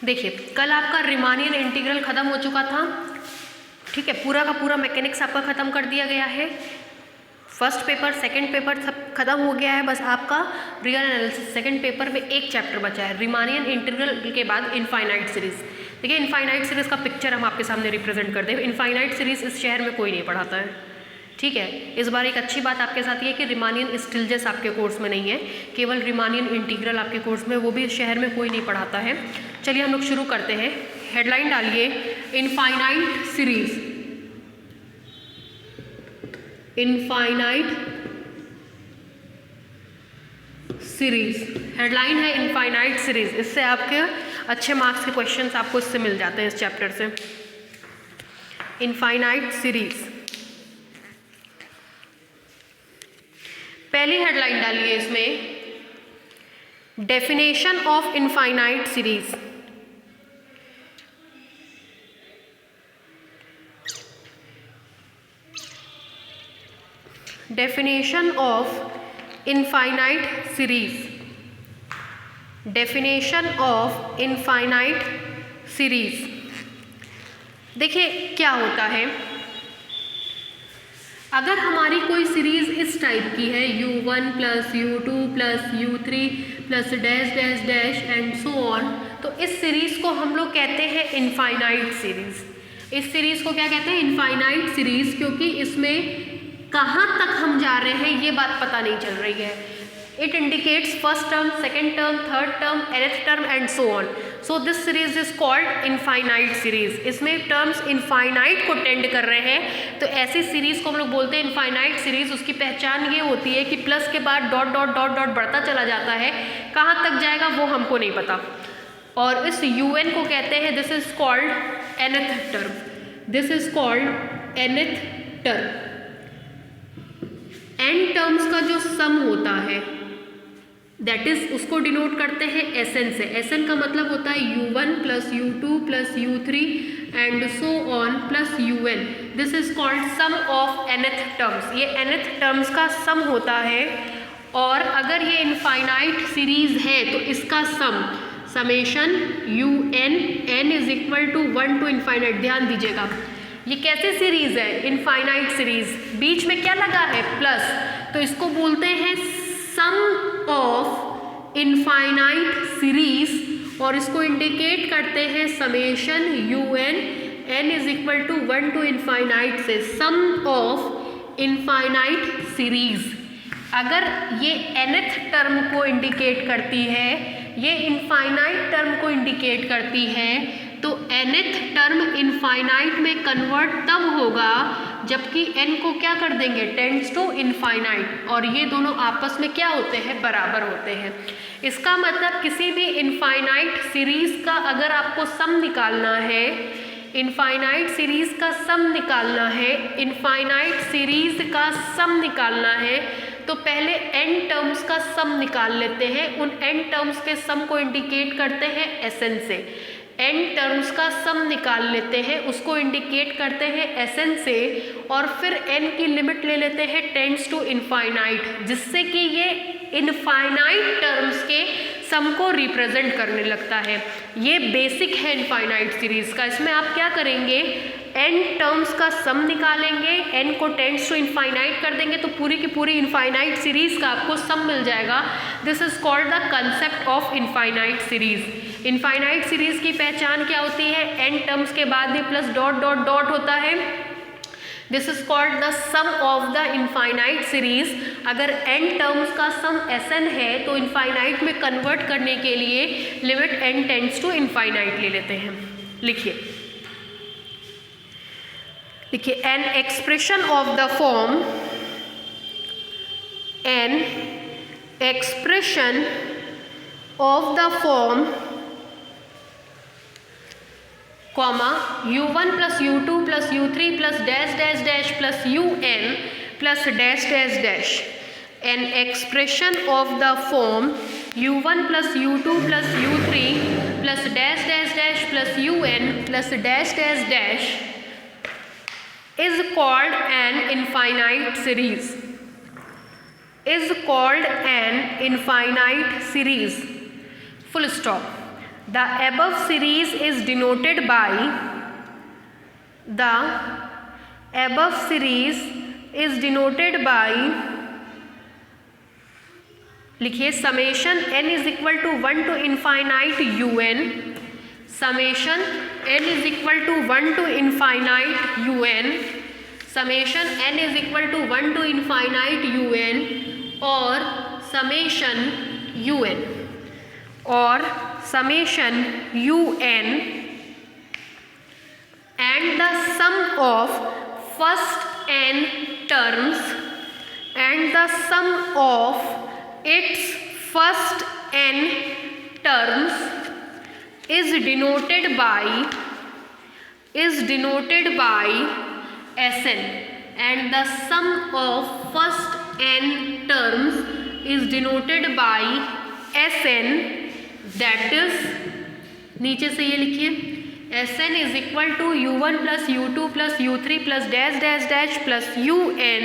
देखिए कल आपका रिमानियन इंटीग्रल ख़त्म हो चुका था, ठीक है, पूरा का पूरा मैकेनिक्स आपका ख़त्म कर दिया गया है। फर्स्ट पेपर सेकंड पेपर सब खत्म हो गया है, बस आपका रियल एनालिसिस सेकंड पेपर में एक चैप्टर बचा है, रिमानियन इंटीग्रल के बाद इनफाइनाइट सीरीज। देखिए इनफाइनाइट सीरीज का पिक्चर हम आपके सामने रिप्रेजेंट करते हैं। इनफाइनाइट सीरीज इस शहर में कोई नहीं पढ़ाता है, ठीक है। इस बार एक अच्छी बात आपके साथ ये है कि रिमानियन स्टिल्जेस आपके कोर्स में नहीं है, केवल रिमानियन इंटीग्रल आपके कोर्स में, वो भी इस शहर में कोई नहीं पढ़ाता है। चलिए हम लोग शुरू करते हैं। हेडलाइन डालिए infinite series. Infinite series headline है इनफाइनाइट सीरीज। इससे आपके अच्छे मार्क्स के क्वेश्चंस आपको इससे मिल जाते हैं, इस चैप्टर से। इनफाइनाइट सीरीज पहली हेडलाइन डालिए इसमें, definition of infinite series. Definition of infinite series. Definition of infinite series. देखिए क्या होता है, अगर हमारी कोई सीरीज इस टाइप की है u1 plus u2 plus u3 plus dash dash dash and so on, तो इस सीरीज को हम लोग कहते हैं इनफाइनाइट सीरीज। इस सीरीज को क्या कहते हैं? इनफाइनाइट सीरीज, क्योंकि इसमें कहाँ तक हम जा रहे हैं ये बात पता नहीं चल रही है। It indicates first term, second term, third term, nth term and so on. So this series is called infinite series. इसमें टर्म्स इनफाइनाइट को टेंड कर रहे हैं, तो ऐसी सीरीज को हम लोग बोलते हैं इनफाइनाइट सीरीज। उसकी पहचान ये होती है कि प्लस के बाद डॉट डॉट डॉट डॉट बढ़ता चला जाता है, कहाँ तक जाएगा वो हमको नहीं पता। और इस un को कहते हैं, this is called nth term. This is called nth term. n terms का जो सम होता है दैट इज, उसको डिनोट करते हैं Sn से। Sn का मतलब होता है u1 plus u2 plus u3 and so on plus un। This is called sum of nth terms. ये nth टर्म्स का सम होता है, और अगर ये इनफाइनाइट सीरीज है तो इसका sum summation un n is equal to 1 to infinite. ध्यान दीजिएगा ये कैसे सीरीज है? Infinite series. बीच में क्या लगा है? प्लस। तो इसको बोलते हैं सम ऑफ इनफाइनाइट सीरीज, और इसको इंडिकेट करते हैं summation un n is equal to 1 to infinite से। सम ऑफ इनफाइनाइट सीरीज अगर ये nth टर्म को इंडिकेट करती है, ये इनफाइनाइट टर्म को इंडिकेट करती है, तो nth टर्म इनफाइनाइट में कन्वर्ट तब होगा जबकि n को क्या कर देंगे? टेंड्स टू इनफाइनाइट, और ये दोनों आपस में क्या होते हैं? बराबर होते हैं। इसका मतलब किसी भी इनफाइनाइट सीरीज का अगर आपको सम निकालना है, इनफाइनाइट सीरीज का सम निकालना है, इनफाइनाइट सीरीज का सम निकालना है, तो पहले n टर्म्स का सम निकाल लेते हैं। उन n टर्म्स के सम को इंडिकेट करते हैं Sn से। n टर्म्स का सम निकाल लेते हैं, उसको इंडिकेट करते हैं Sn से, और फिर n की लिमिट ले लेते हैं टेंड्स टू इनफाइनाइट, जिससे कि ये इनफाइनाइट टर्म्स के सम को रिप्रेजेंट करने लगता है। ये बेसिक है इनफाइनाइट सीरीज का। इसमें आप क्या करेंगे? n टर्म्स का सम निकालेंगे, n को टेंड्स टू इनफाइनाइट कर देंगे, तो पूरी की पूरी इनफाइनाइट सीरीज का आपको सम मिल जाएगा। This is called the concept of infinite series. Infinite series की पहचान क्या होती है? n टर्म्स के बाद भी प्लस डॉट डॉट डॉट होता है। This is called the sum of the infinite series. अगर n टर्म्स का सम Sn है तो इनफाइनाइट में कन्वर्ट करने के लिए limit n tends to infinite ले लेते हैं। लिखिए an expression of the form, an expression of the form comma u1 plus u2 plus u3 plus dash dash dash plus un plus dash dash dash. An expression of the form u1 plus u2 plus u3 plus dash dash dash plus un plus dash dash dash is called an infinite series. Is called an infinite series. Full stop. The above series is denoted by लिखिए summation n is equal to 1 to infinite un, summation n is equal to 1 to infinite un, summation n is equal to 1 to infinite un और summation un and the sum of first n terms and the sum of its first n terms is denoted by Sn, and the sum of first n terms is denoted by Sn, that is, नीचे से ये लिखिए Sn is equal to u1 plus u2 plus u3 plus dash dash dash plus un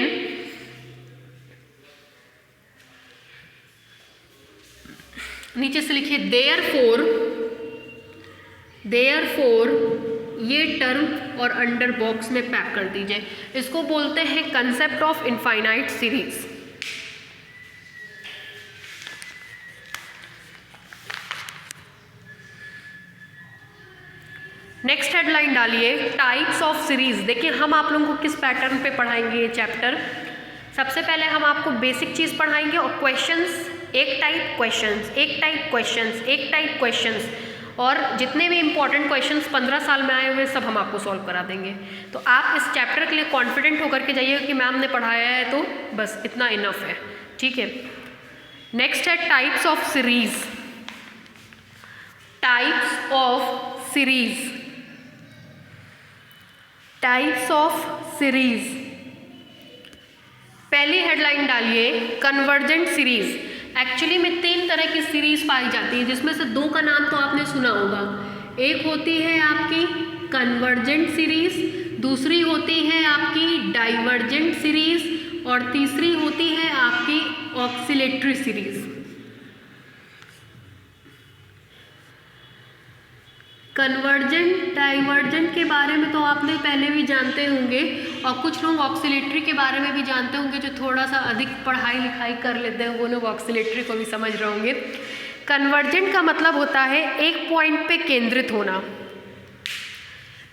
नीचे से लिखिए therefore ये term और under box में पैक कर दीजिए। इसको बोलते हैं concept of infinite series. Next headline डालिए टाइप्स ऑफ सीरीज। देखिए हम आप लोगों को किस पैटर्न पे पढ़ाएंगे ये चैप्टर। सबसे पहले हम आपको बेसिक चीज़ पढ़ाएंगे और क्वेश्चंस, एक टाइप क्वेश्चंस और जितने भी इंपॉर्टेंट क्वेश्चंस 15 साल में आए हुए सब हम आपको सॉल्व करा देंगे। तो आप इस चैप्टर के लिए कॉन्फिडेंट होकर के जाइएगा कि मैम ने पढ़ाया है तो बस इतना इनफ है, ठीक है। नेक्स्ट है टाइप्स ऑफ सीरीज। पहली हेडलाइन डालिए कन्वर्जेंट सीरीज। एक्चुअली में 3 तरह की सीरीज पाई जाती है जिसमें से 2 का नाम तो आपने सुना होगा। एक होती है आपकी कन्वर्जेंट सीरीज, दूसरी होती है आपकी डाइवर्जेंट सीरीज और तीसरी होती है आपकी ऑक्सीलेटरी सीरीज। कन्वर्जेंट डाइवर्जेंट के बारे में तो आपने पहले भी जानते होंगे और कुछ लोग ऑक्सीलेटरी के बारे में भी जानते होंगे। जो थोड़ा सा अधिक पढ़ाई लिखाई कर लेते हैं वो लोग ऑक्सीलेटरी को भी समझ रहे होंगे। कन्वर्जेंट का मतलब होता है एक पॉइंट पे केंद्रित होना,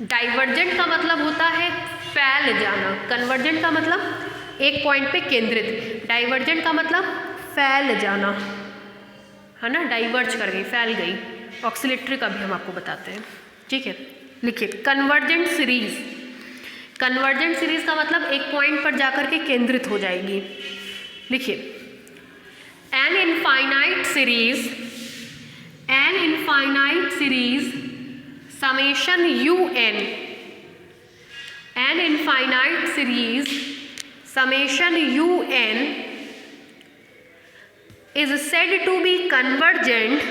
डाइवर्जेंट का मतलब होता है फैल जाना। कन्वर्जेंट का मतलब एक पॉइंट पे केंद्रित, डाइवर्जेंट का मतलब फैल जाना, है ना, डाइवर्ज कर गई, फैल गई। ऑक्सीलेटरी का भी हम आपको बताते हैं, ठीक है। लिखिए कन्वर्जेंट सीरीज। कन्वर्जेंट सीरीज का मतलब एक पॉइंट पर जाकर के केंद्रित हो जाएगी। लिखिए an infinite series summation un, N infinite series summation un is said to be convergent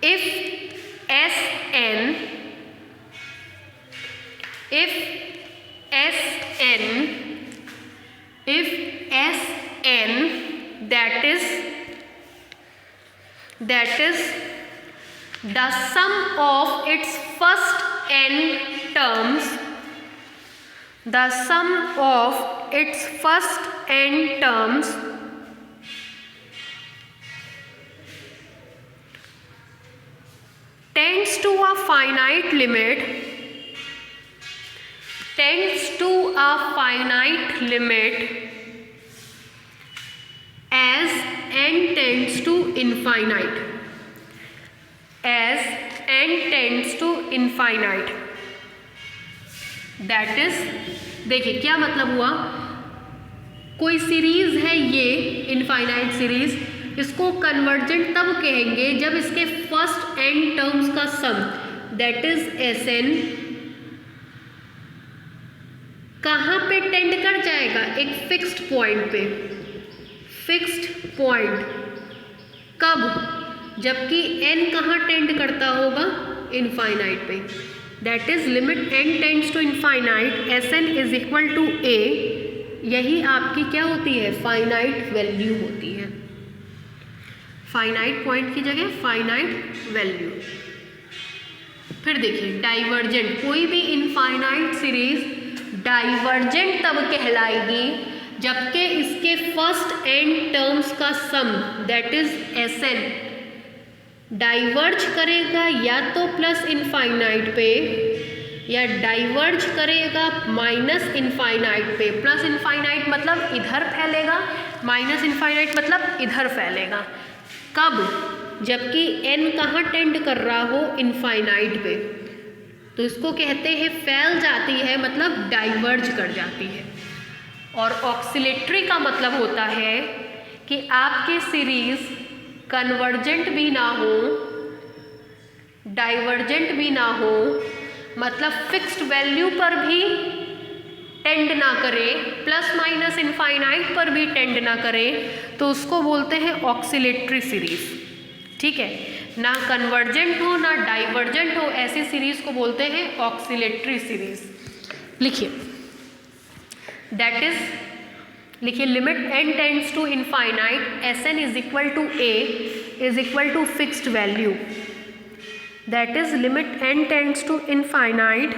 if Sn that is the sum of its first n terms, tends to a finite limit as n tends to infinite, that is, देखिए क्या मतलब हुआ। कोई series है ये infinite series, इसको convergent तब कहेंगे जब इसके फर्स्ट n टर्म्स का सम दैट इज Sn कहाँ पे टेंड कर जाएगा, एक फिक्स्ड पॉइंट पे। कब, जबकि n कहाँ टेंड करता होगा, इनफाइनाइट पे। That is limit n tends to infinite Sn is equal to a, यही आपकी क्या होती है, फाइनाइट वैल्यू होती है। फाइनाइट पॉइंट की जगह फाइनाइट वैल्यू। फिर देखिए डाइवर्जेंट, कोई भी इनफाइनाइट सीरीज डाइवर्जेंट तब कहलाएगी जबकि इसके फर्स्ट एंड टर्म्स का सम दैट इज Sn डाइवर्ज करेगा या तो प्लस इनफाइनाइट पे या डाइवर्ज करेगा माइनस इनफाइनाइट पे। प्लस इनफाइनाइट मतलब इधर फैलेगा, माइनस इनफाइनाइट मतलब इधर फैलेगा। कब? जबकि n कहाँ टेंड कर रहा हो, इनफाइनाइट पे, तो इसको कहते हैं फैल जाती है, मतलब डाइवर्ज कर जाती है। और ऑक्सीलेटरी का मतलब होता है कि आपकी सीरीज कन्वर्जेंट भी ना हो, डाइवर्जेंट भी ना हो, मतलब फिक्स्ड वैल्यू पर भी टेंड ना करे, प्लस माइनस इनफाइनाइट पर भी टेंड ना करे, तो उसको बोलते हैं ऑक्सीलेटरी सीरीज। ठीक है, ना कन्वर्जेंट हो ना डाइवर्जेंट हो, ऐसी सीरीज को बोलते हैं ऑक्सीलेटरी सीरीज। लिखिए दैट इज, लिखिए limit n tends to infinite Sn is equal to a is equal to fixed value, that is limit n tends to infinite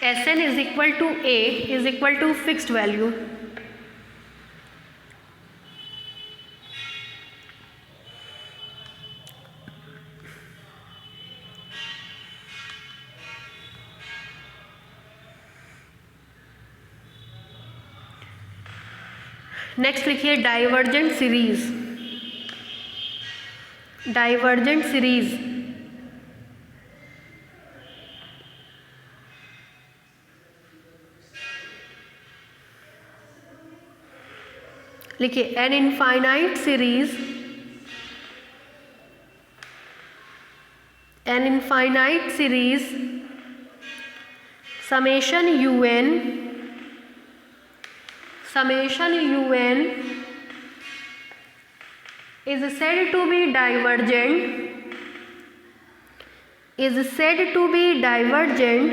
Sn is equal to a is equal to fixed value। Next लिखिए divergent series. Divergent series लिखिए an infinite series, an infinite series summation un is said to be divergent, is said to be divergent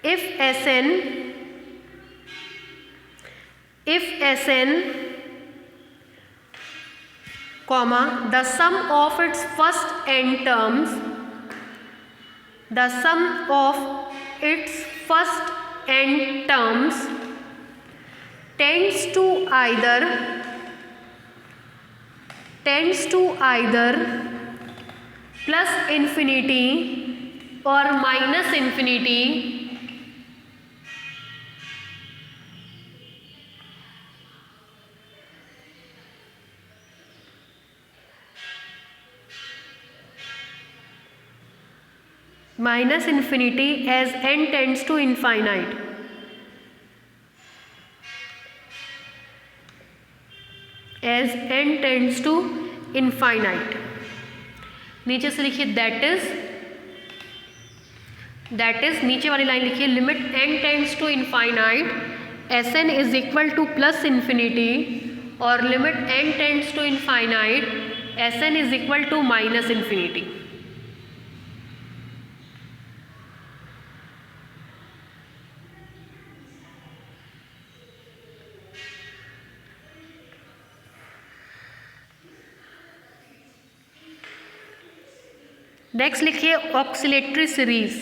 if Sn comma the sum of its first n terms, the sum of its first n terms tends to either plus infinity or minus infinity, minus infinity as n tends to infinite, as n tends to infinite। नीचे से लिखिए that is नीचे वाली line लिखिए limit n tends to infinite Sn is equal to plus infinity और limit n tends to infinite Sn is equal to minus infinity. Next लिखिए oscillatory series.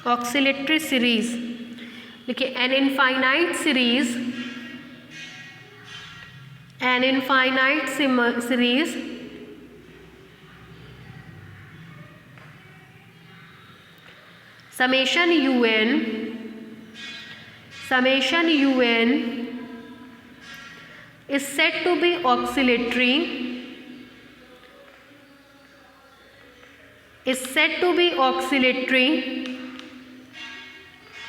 Oscillatory series लिखिए an infinite series, an infinite series summation un is said to be oscillatory,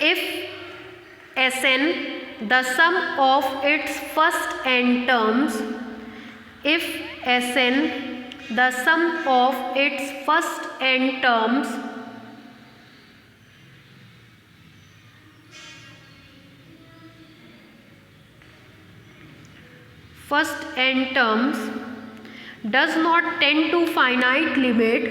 if Sn the sum of its first n terms, if Sn the sum of its first n terms first n terms does not tend to finite limit,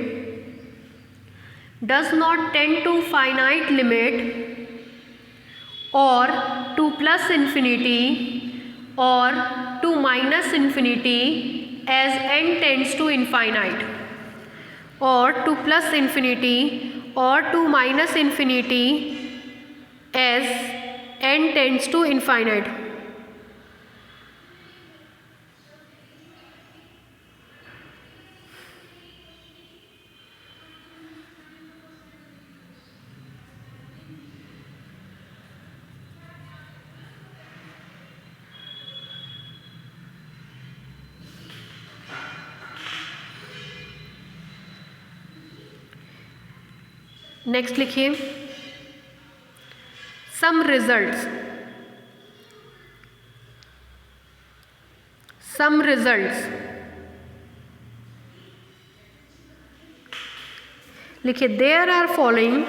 or to plus infinity or to minus infinity as n tends to infinite, or to plus infinity or to minus infinity as n tends to infinite. Next लिखिए some results, लिखिए there are following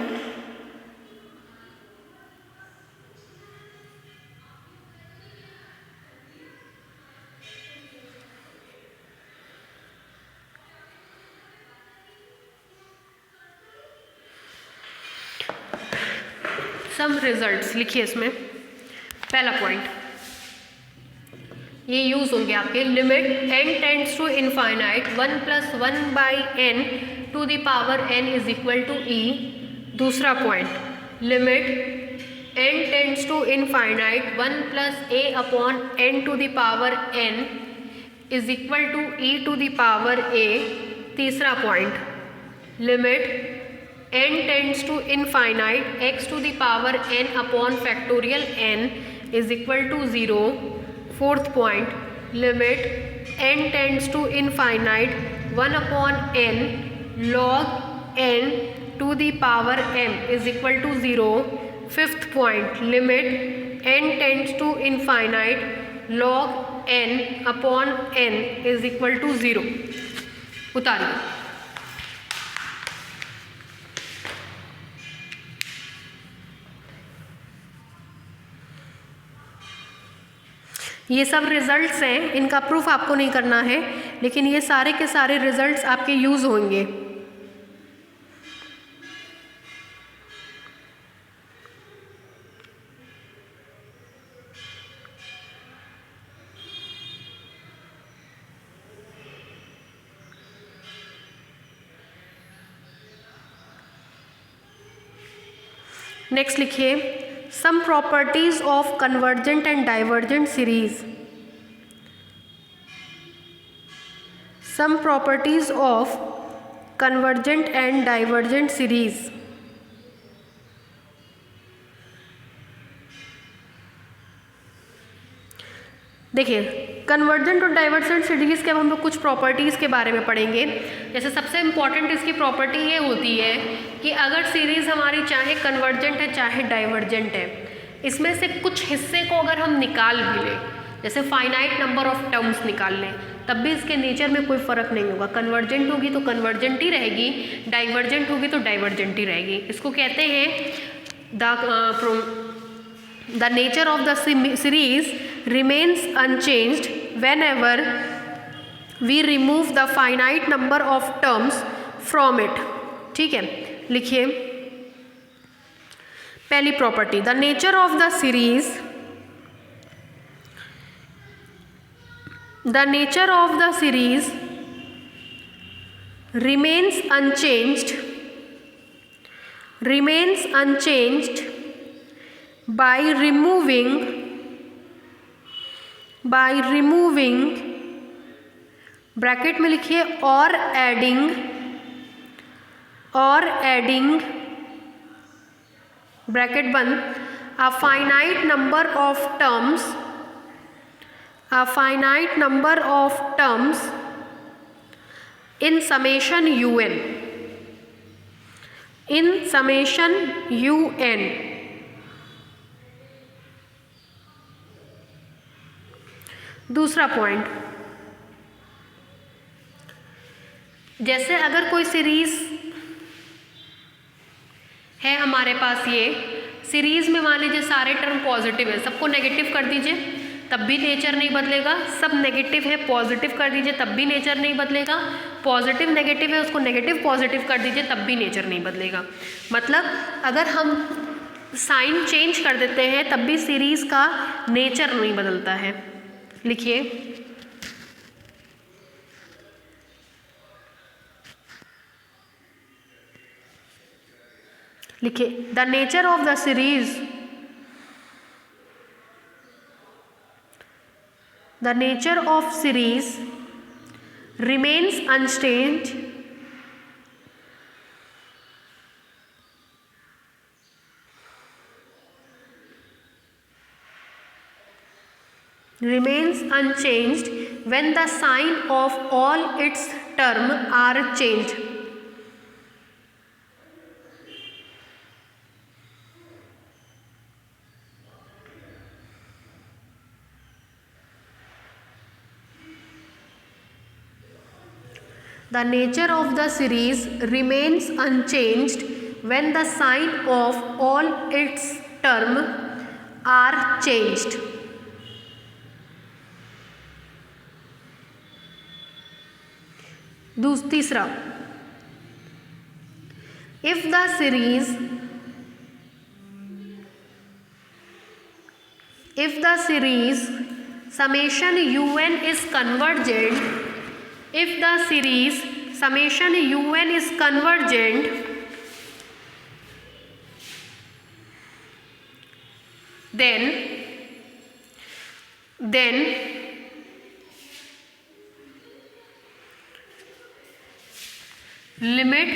some results. लिखिए इसमें पहला point ये use होंगे आपके, limit n tends to infinite 1 + 1 / n to the power n is equal to e। दूसरा point limit n tends to infinite 1 + a/n to the power n is equal to e to the power a। तीसरा point limit n tends to infinite x to the power n/factorial n is equal to 0। Fourth point limit n tends to infinite 1/n log n to the power n is equal to 0। Fifth point limit n tends to infinite log n/n is equal to 0। उतारिए। ये सब results हैं, इनका proof आपको नहीं करना है, लेकिन ये सारे के सारे रिजल्ट्स आपके यूज़ होंगे। नेक्स्ट लिखिए some properties of convergent and divergent series. Some properties of convergent and divergent series. देखिए कन्वर्जेंट और डाइवर्जेंट सीरीज के अब हम लोग कुछ प्रॉपर्टीज़ के बारे में पढ़ेंगे। जैसे सबसे इम्पॉर्टेंट इसकी प्रॉपर्टी ये होती है कि अगर सीरीज़ हमारी चाहे कन्वर्जेंट है चाहे डाइवर्जेंट है, इसमें से कुछ हिस्से को अगर हम निकाल भी लें, जैसे फाइनाइट नंबर ऑफ टर्म्स निकाल लें, तब भी इसके नेचर में कोई फ़र्क नहीं होगा। कन्वर्जेंट होगी तो कन्वर्जेंट ही रहेगी, डाइवर्जेंट होगी तो डाइवर्जेंट ही रहेगी। इसको कहते हैं the nature of the series remains unchanged whenever we remove the finite number of terms from it। ठीक है, लिखिए पहली property, the nature of the series, the nature of the series remains unchanged by removing bracket में लिखिए और adding bracket बंद a finite number of terms in summation un। दूसरा point, जैसे अगर कोई सीरीज है हमारे पास, ये सीरीज में मान लीजिए सारे टर्म पॉजिटिव है, सबको नेगेटिव कर दीजिए, तब भी नेचर नहीं बदलेगा। सब नेगेटिव है, पॉजिटिव कर दीजिए तब भी नेचर नहीं बदलेगा। पॉजिटिव नेगेटिव है, उसको नेगेटिव पॉजिटिव कर दीजिए तब भी नेचर नहीं बदलेगा। मतलब अगर हम साइन चेंज कर देते हैं तब भी सीरीज़ का नेचर नहीं बदलता है। लिखिए, the nature of the series, the nature of series remains unchanged when the sign of all its term are changed. The nature of the series remains unchanged when the sign of all its term are changed. तीसरा, if the series summation un is convergent, if the series summation un is convergent, then limit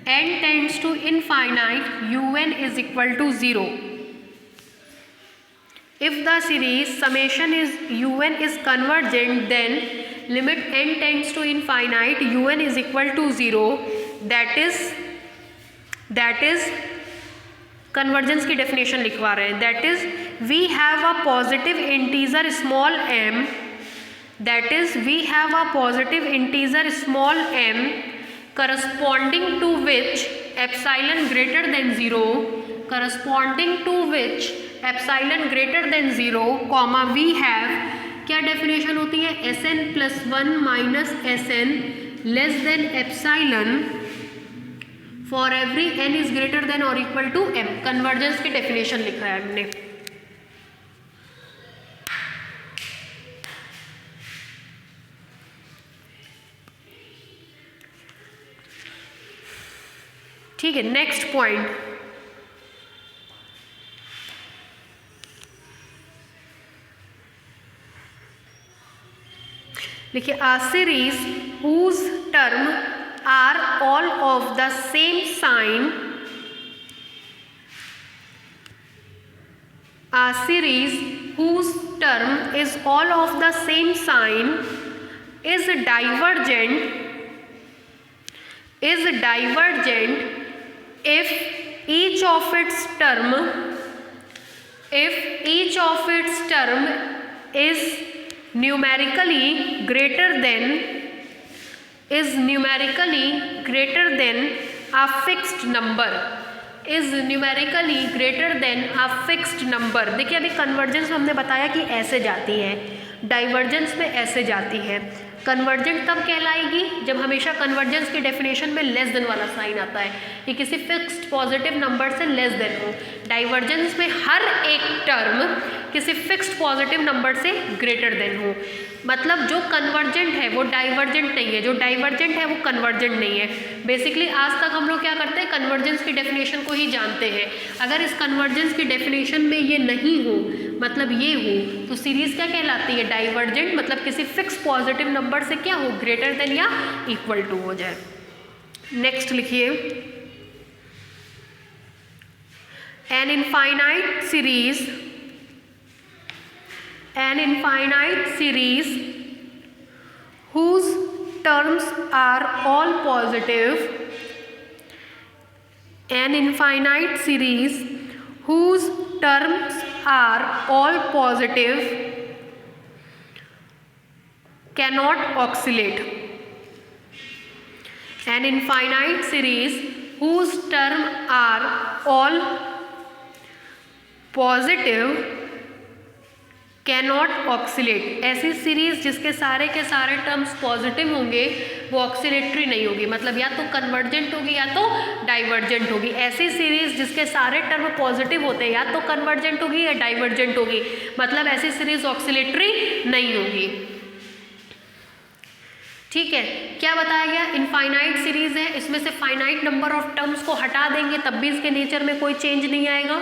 n tends to infinite un is equal to 0. If the series summation un is convergent, then limit n tends to infinite un is equal to 0. That is convergence की definition लिखवा रहे हैं। That is we have a positive integer small m, that is we have a positive integer small m corresponding to which epsilon greater than 0, corresponding to which epsilon greater than 0, comma we have, क्या definition होती है, Sn plus 1 minus Sn less than epsilon for every n is greater than or equal to m। Convergence की definition लिखा है हमने। ठीक है, next point, देखिए, a series whose term are all of the same sign, a series whose term is all of the same sign is divergent if each of its term is numerically greater than a fixed number, is numerically greater than a fixed number। देखिए, अभी convergence में हमने बताया कि ऐसे जाती है, divergence में ऐसे जाती है। कन्वर्जेंट तब कहलाएगी जब हमेशा कन्वर्जेंस की डेफिनेशन में लेस देन वाला साइन आता है, ये किसी फिक्स्ड पॉजिटिव नंबर से लेस देन हो। डाइवर्जेंस में हर एक टर्म किसी फिक्स्ड पॉजिटिव नंबर से ग्रेटर देन हो। मतलब जो कन्वर्जेंट है वो डाइवर्जेंट नहीं है, जो डाइवर्जेंट है वो कन्वर्जेंट नहीं है। बेसिकली आज तक हम लोग क्या करते हैं, कन्वर्जेंस की डेफिनेशन को ही जानते हैं। अगर इस कन्वर्जेंस की डेफिनेशन में ये नहीं हो, मतलब ये हो, तो सीरीज क्या कहलाती है, डाइवर्जेंट। मतलब किसी फिक्स पॉजिटिव नंबर से क्या हो, ग्रेटर देन या इक्वल टू हो जाए। नेक्स्ट लिखिए, an infinite series whose terms are all positive, an infinite series whose terms are all positive cannot oscillate. An infinite series whose terms are all positive cannot oxalate, ऐसी series जिसके सारे के सारे terms positive होंगे वो oscillatory नहीं होगी, मतलब या तो कन्वर्जेंट होगी या तो डाइवर्जेंट होगी। ऐसी सीरीज जिसके सारे टर्म पॉजिटिव होते हैं या तो कन्वर्जेंट होगी या डाइवर्जेंट होगी, मतलब ऐसी सीरीज ऑक्सीलेटरी नहीं होगी। ठीक है, क्या बताया गया, इनफाइनाइट सीरीज है, इसमें से फाइनाइट नंबर ऑफ टर्म्स को हटा देंगे तब भी इसके नेचर में कोई चेंज नहीं आएगा।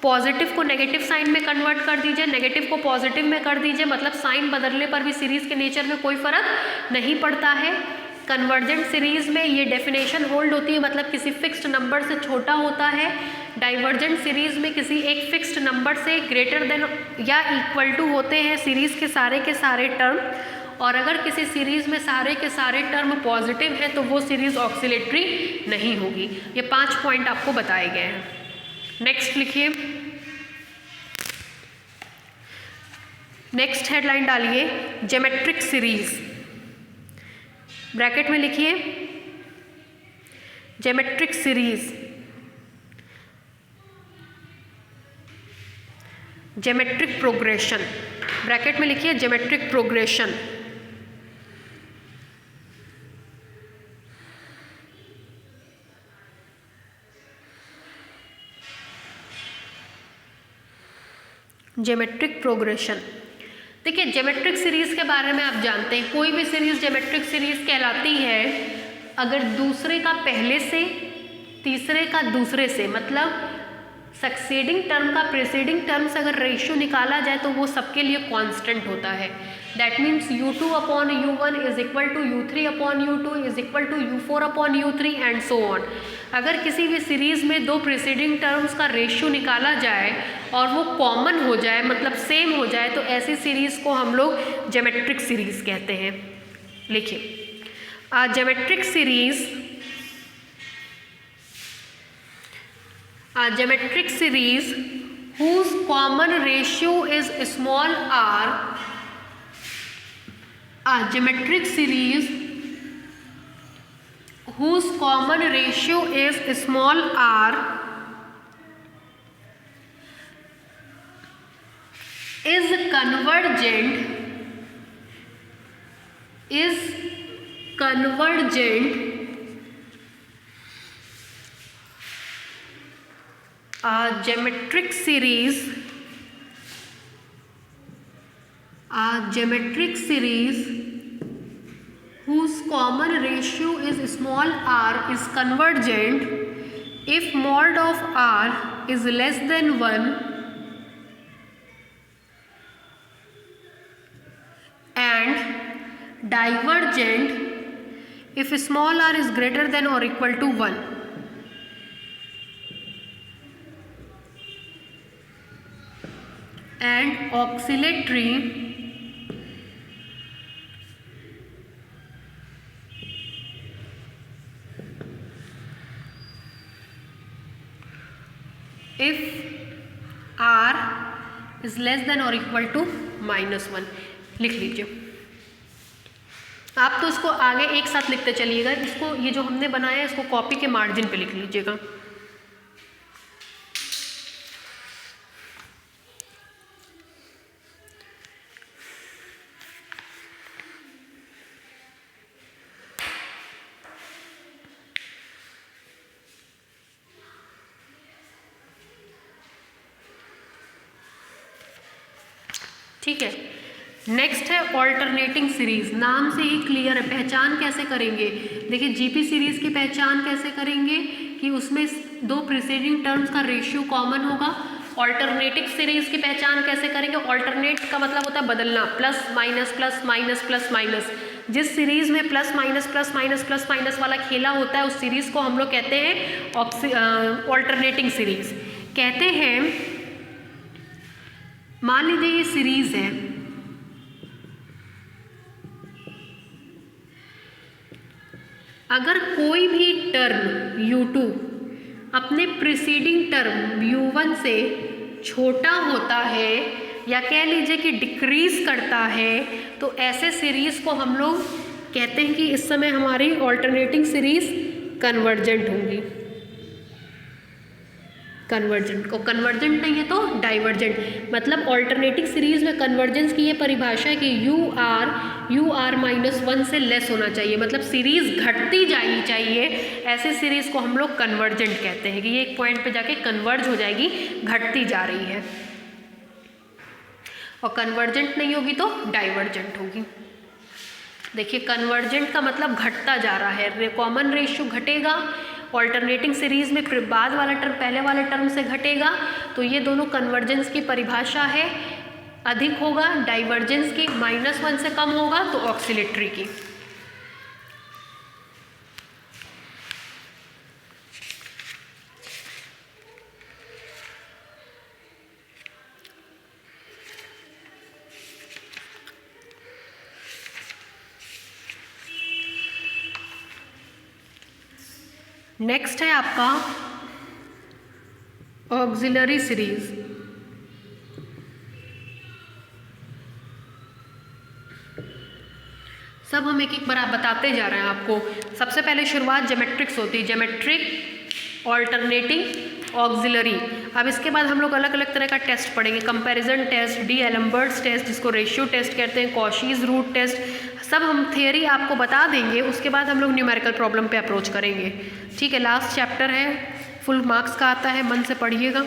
पॉजिटिव को नेगेटिव साइन में कन्वर्ट कर दीजिए, नेगेटिव को पॉजिटिव में कर दीजिए, मतलब साइन बदलने पर भी सीरीज के नेचर में कोई फर्क नहीं पड़ता है। कन्वर्जेंट सीरीज में ये डेफिनेशन होल्ड होती है, मतलब किसी फिक्स्ड नंबर से छोटा होता है। डाइवर्जेंट सीरीज में किसी एक फिक्स्ड नंबर से ग्रेटर देन या इक्वल टू होते हैं सीरीज के सारे टर्म, और अगर किसी सीरीज में सारे के सारे टर्म पॉजिटिव हैं तो वो सीरीज ऑक्सीलेटरी नहीं होगी। ये 5 पॉइंट आपको बताए गए हैं। नेक्स्ट लिखिए, नेक्स्ट हेडलाइन डालिए ज्योमेट्रिक सीरीज, ब्रैकेट में लिखिए geometric series, geometric progression, bracket में लिखिए ज्योमेट्रिक प्रोग्रेशन। ज्योमेट्रिक प्रोग्रेशन, देखिए ज्योमेट्रिक सीरीज के बारे में आप जानते हैं, कोई भी सीरीज ज्योमेट्रिक सीरीज कहलाती है अगर दूसरे का पहले से, तीसरे का दूसरे से, मतलब सक्सीडिंग टर्म का प्रीसीडिंग टर्म से अगर रेशियो निकाला जाए तो वो सबके लिए कांस्टेंट होता है। That means u2 upon u1 is equal to u3 upon u2 is equal to u4 upon u3 and so on. अगर किसी भी सीरीज में दो प्रीसीडिंग टर्म्स का रेशियो निकाला जाए और वो कॉमन हो जाए, मतलब सेम हो जाए, तो ऐसी सीरीज को हम लोग ज्योमेट्रिक सीरीज कहते हैं। लिखिए geometric series, geometric series whose common ratio is small r, a geometric series whose common ratio is small r is convergent geometric series whose common ratio is small r is convergent if mod of r is less than 1 and divergent if small r is greater than or equal to 1. And oscillatory if r is less than or equal to -1। लिख लीजिए, आप तो इसको आगे एक साथ लिखते चलिएगा, इसको ये जो हमने बनाया है इसको कॉपी के मार्जिन पे लिख लीजिएगा। ठीक है, नेक्स्ट है ऑल्टरनेटिंग सीरीज। नाम से ही क्लियर है, पहचान कैसे करेंगे। देखिए जीपी सीरीज की पहचान कैसे करेंगे कि उसमें दो प्रीसीडिंग टर्म्स का रेशियो कॉमन होगा। ऑल्टरनेटिंग सीरीज की पहचान कैसे करेंगे, ऑल्टरनेट का मतलब होता है बदलना, plus minus plus minus plus minus. जिस सीरीज में plus minus plus minus plus minus वाला खेला होता है उस सीरीज को हम लोग कहते हैं ऑल्टरनेटिंग सीरीज कहते हैं। मान लीजिए ये सीरीज है, अगर कोई भी टर्म u2 अपने प्रीसीडिंग टर्म u1 से छोटा होता है या कह लीजिए कि डिक्रीज करता है तो ऐसे सीरीज को हम लोग कहते हैं कि इस समय हमारी ऑल्टरनेटिंग सीरीज कन्वर्जेंट होंगी। कन्वर्जेंट को, कन्वर्जेंट नहीं है तो डाइवर्जेंट। मतलब ऑल्टरनेटिंग सीरीज में कन्वर्जेंस की ये परिभाषा है कि यू आर -1 से लेस होना चाहिए, मतलब सीरीज घटती जानी चाहिए। ऐसे सीरीज को हम लोग कन्वर्जेंट कहते हैं कि ये एक पॉइंट पे जाके कन्वर्ज हो जाएगी, घटती जा रही है। और कन्वर्जेंट नहीं होगी तो डाइवर्जेंट होगी। देखिए कन्वर्जेंट का मतलब घटता जा रहा है, कॉमन रेशियो घटेगा, ऑल्टरनेटिंग सीरीज में फिर बाद वाला टर्म पहले वाले टर्म से घटेगा, तो ये दोनों कन्वर्जेंस की परिभाषा है। अधिक होगा डाइवर्जेंस की, -1 से कम होगा तो ऑक्सीलेटरी की। नेक्स्ट है आपका ऑक्सिलरी सीरीज। सब हम एक एक बार आप बताते जा रहे हैं आपको। सबसे पहले शुरुआत ज्योमेट्रिक्स होती है, ज्योमेट्रिक, ऑल्टरनेटिंग, ऑक्सिलरी। अब इसके बाद हम लोग अलग अलग तरह का टेस्ट पढ़ेंगे, comparison test, D'Alembert's test जिसको रेशियो टेस्ट कहते हैं, कॉशीज रूट टेस्ट, सब हम थियरी आपको बता देंगे। उसके बाद हम लोग न्यूमेरिकल प्रॉब्लम पे अप्रोच करेंगे। ठीक है, लास्ट चैप्टर है, फुल मार्क्स का आता है, मन से पढ़िएगा।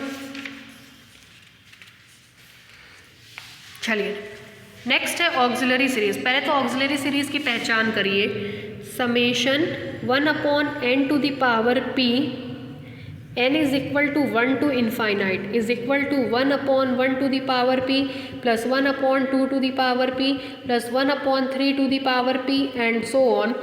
चलिए नेक्स्ट है ऑक्सिलरी सीरीज। पहले तो ऑक्सिलरी सीरीज की पहचान करिए। Summation 1/n⁴ n is equal to 1 to infinite is equal to 1/1⁴ plus 1/2⁴ plus 1/3⁴ and so on।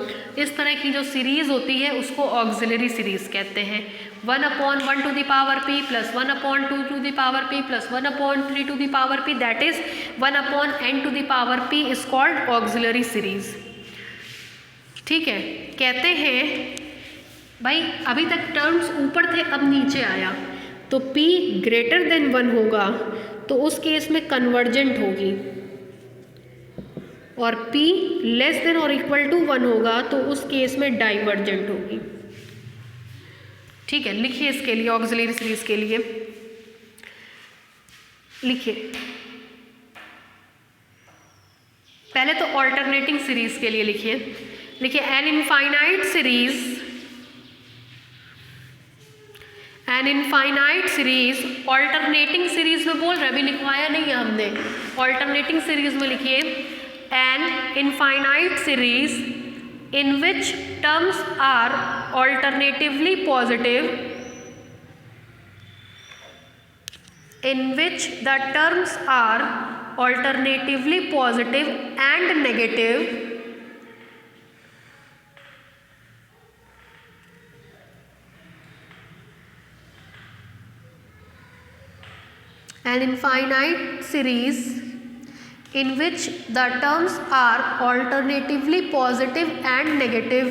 इस तरह की जो सीरीज होती है उसको ऑक्सिलरी सीरीज कहते हैं। 1/1⁴ plus 1/2⁴ plus 1/3⁴ that is 1/n⁴ is called auxiliary series। ठीक है, कहते हैं भाई अभी तक टर्म्स ऊपर थे, अब नीचे आया तो p ग्रेटर देन 1 होगा तो उस केस में कन्वर्जेंट होगी, और p लेस देन और इक्वल टू 1 होगा तो उस केस में डाइवर्जेंट होगी। ठीक है, लिखिए इसके लिए, ऑक्सिलरी सीरीज के लिए लिखिए। पहले तो ऑल्टरनेटिंग सीरीज के लिए लिखिए an infinite series alternating series में बोल रहे, अभी लिखवाया नहीं है हमने। ऑल्टरनेटिंग सीरीज में लिखिए an infinite series in which terms are alternatively positive, in which the terms are alternatively positive and negative, an infinite series in which the terms are alternatively positive and negative,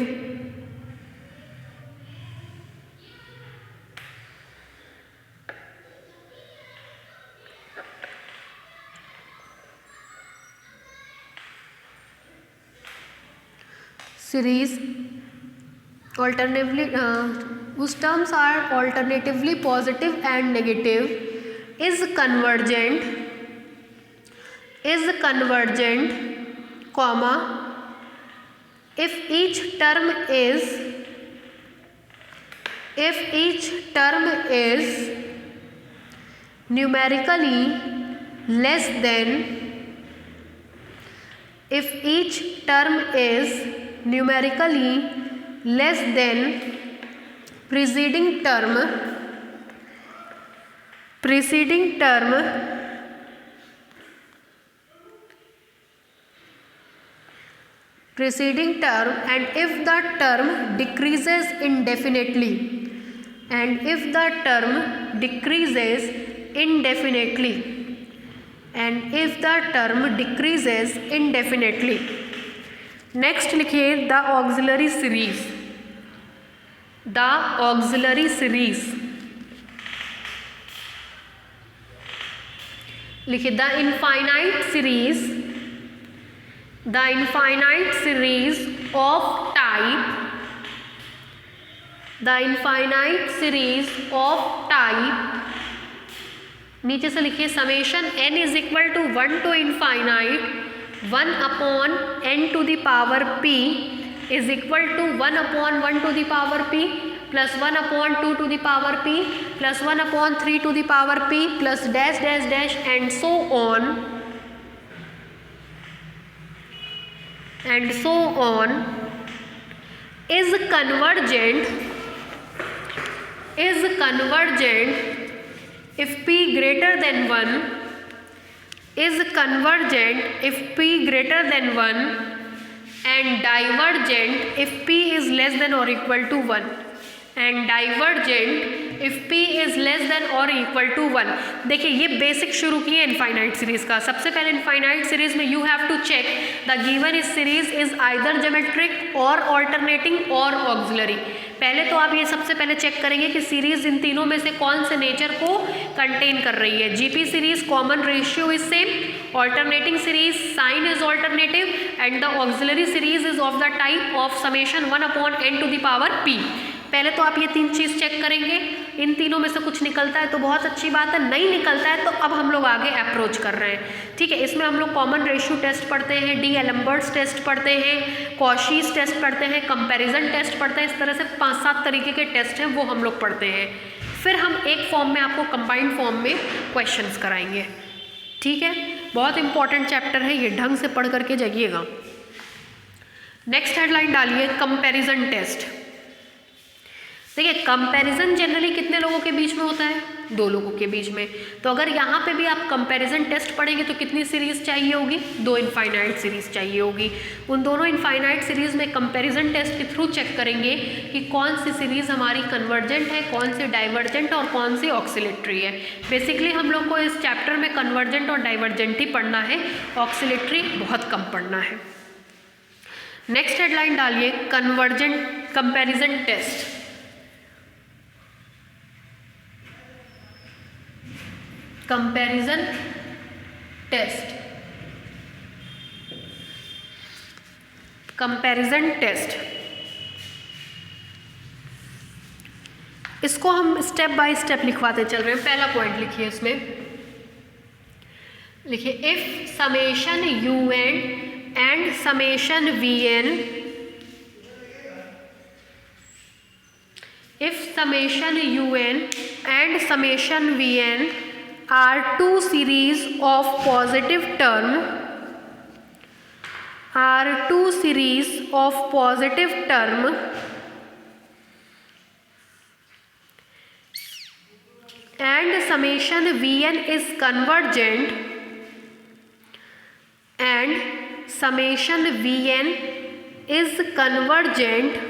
series alternatively whose terms are alternatively positive and negative is convergent, comma, if each term is numerically less than, if each term is numerically less than preceding term and if the term decreases indefinitely, next लिखिए the auxiliary series, लिखिए the infinite series of type the infinite series of type, नीचे से लिखिए summation n is equal to 1 to infinite 1 upon n to the power p is equal to 1 upon 1 to the power p plus 1 upon 2 to the power p plus 1 upon 3 to the power p plus dash dash dash and so on is convergent if p greater than 1, is convergent if p greater than 1 and divergent if p is less than or equal to 1, and divergent if p is less than or equal to 1। देखिए ये basic शुरू किए infinite series का। सबसे पहले infinite series में you have to check the given series is either geometric और alternating और ऑक्सिलरी। पहले तो आप ये सबसे पहले चेक करेंगे कि सीरीज इन तीनों में से कौन से नेचर को कंटेन कर रही है। GP series common ratio is same, alternating series sign is alternative and the auxiliary series is of the type of summation 1 upon n to the power p। पहले तो आप ये तीन चीज़ चेक करेंगे, इन तीनों में से कुछ निकलता है तो बहुत अच्छी बात है, नहीं निकलता है तो अब हम लोग आगे अप्रोच कर रहे हैं। ठीक है, इसमें हम लोग कॉमन रेशियो टेस्ट पढ़ते हैं, डी एलम्बर्ट्स टेस्ट पढ़ते हैं, कॉशीज टेस्ट पढ़ते हैं, कंपैरिजन टेस्ट पढ़ते हैं। इस तरह से 5-7 तरीके के टेस्ट हैं वो हम लोग पढ़ते हैं। फिर हम एक फॉर्म में आपको कंबाइंड फॉर्म में क्वेश्चंस कराएंगे। ठीक है, बहुत इंपॉर्टेंट चैप्टर है ये, ढंग से पढ़ करके जाइएगा। नेक्स्ट हेडलाइन डालिए कंपैरिजन टेस्ट। देखिए कंपैरिजन जनरली कितने लोगों के बीच में होता है? 2 लोगों के बीच में। तो अगर यहाँ पे भी आप कंपैरिजन टेस्ट पढ़ेंगे तो कितनी सीरीज चाहिए होगी? 2 इनफाइनाइट सीरीज चाहिए होगी। उन दोनों इनफाइनाइट सीरीज में कंपैरिजन टेस्ट के थ्रू चेक करेंगे कि कौन सी सीरीज हमारी कन्वर्जेंट है, कौन सी डाइवर्जेंट और कौन सी ऑक्सिलेटरी है। बेसिकली हम लोग को इस चैप्टर में कन्वर्जेंट और डाइवर्जेंट ही पढ़ना है, ऑक्सिलेटरी बहुत कम पढ़ना है। नेक्स्ट हेडलाइन डालिए convergent comparison test. Comparison test, comparison test, इसको हम स्टेप बाय स्टेप लिखवाते चल रहे हैं। पहला पॉइंट लिखिए, इसमें लिखिए if summation u and summation v n, if summation u n and summation v n are two series of positive term, are two series of positive term and summation Vn is convergent and summation Vn is convergent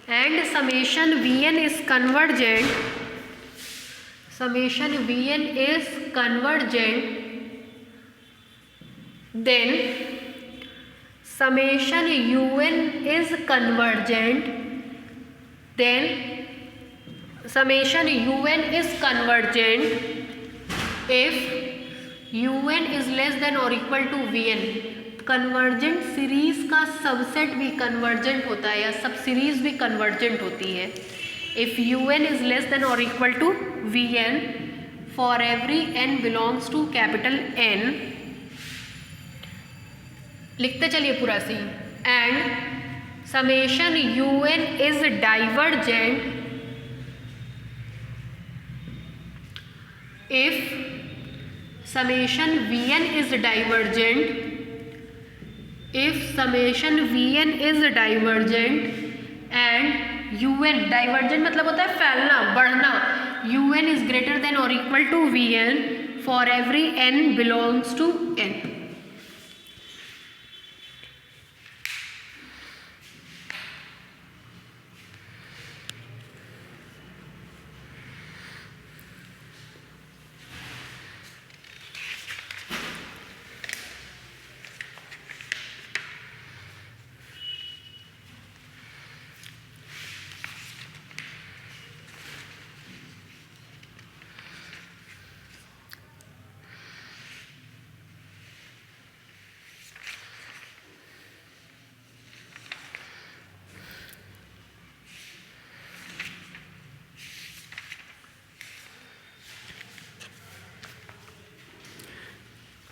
and summation Vn is convergent, summation Vn is convergent, then summation Un is convergent, then summation Un is convergent if Un is less than or equal to Vn। Convergent series का subset भी convergent होता है या sub series भी convergent होती है। If u n is less than और equal to v n for every n belongs to capital N, लिखते चलिए पूरा सी, and summation u n is divergent if summation v n is divergent, if summation Vn is divergent and Un, divergent मतलब होता है फैलना, बढ़ना, Un is greater than or equal to Vn for every n belongs to n।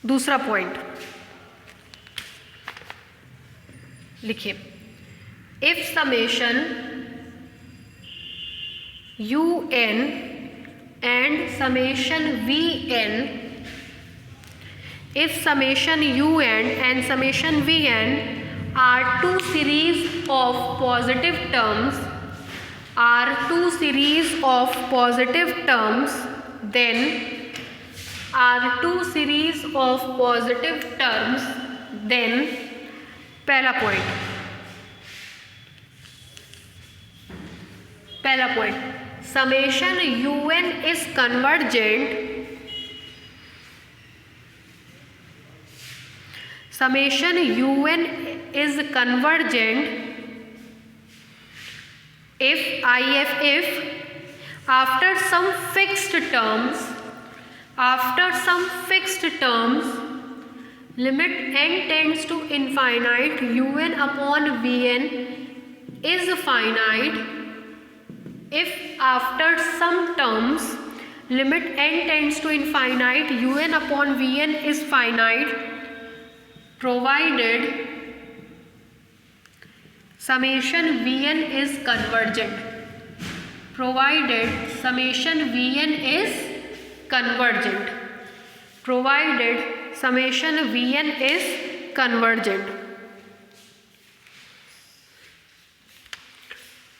दूसरा point लिखिए, if summation UN and summation VN, if summation UN and summation VN are two series of positive terms, then पहला point summation UN is convergent, summation UN is convergent if after some fixed terms limit n tends to infinite UN upon Vn is finite. If after some terms limit n tends to infinite UN upon Vn is finite, provided summation Vn is convergent, provided summation Vn is convergent, provided summation Vn is convergent.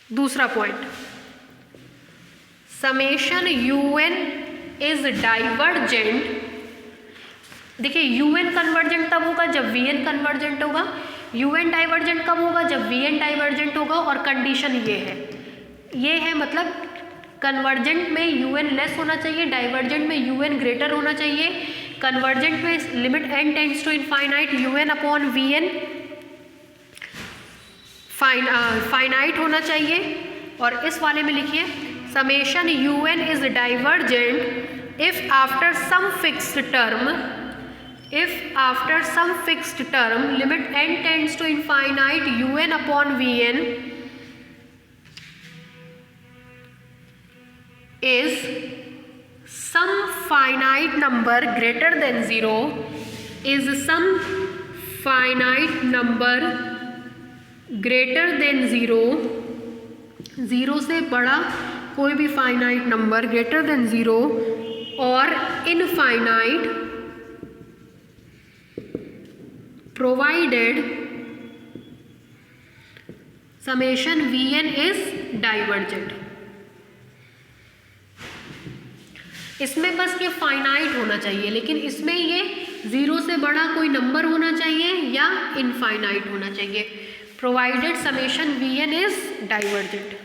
दूसरा point, summation UN is divergent. देखिए UN convergent तब होगा जब VN convergent होगा, UN divergent कब होगा जब VN divergent होगा, और कंडीशन ये है मतलब कन्वर्जेंट में UN लेस होना चाहिए, डाइवर्जेंट में UN ग्रेटर होना चाहिए, कन्वर्जेंट में limit n tends to infinite UN upon VN finite होना चाहिए। और इस वाले में लिखिए summation UN is divergent if after some fixed term limit n tends to infinite UN upon Vn is some finite number greater than 0, is some finite number greater than 0, 0 से बड़ा कोई भी फाइनाइट नंबर ग्रेटर देन 0 और infinite, provided summation Vn is divergent. इसमें बस ये finite होना चाहिए, लेकिन इसमें ये 0 से बड़ा कोई नंबर होना चाहिए या इनफाइनाइट होना चाहिए, provided summation Vn is divergent.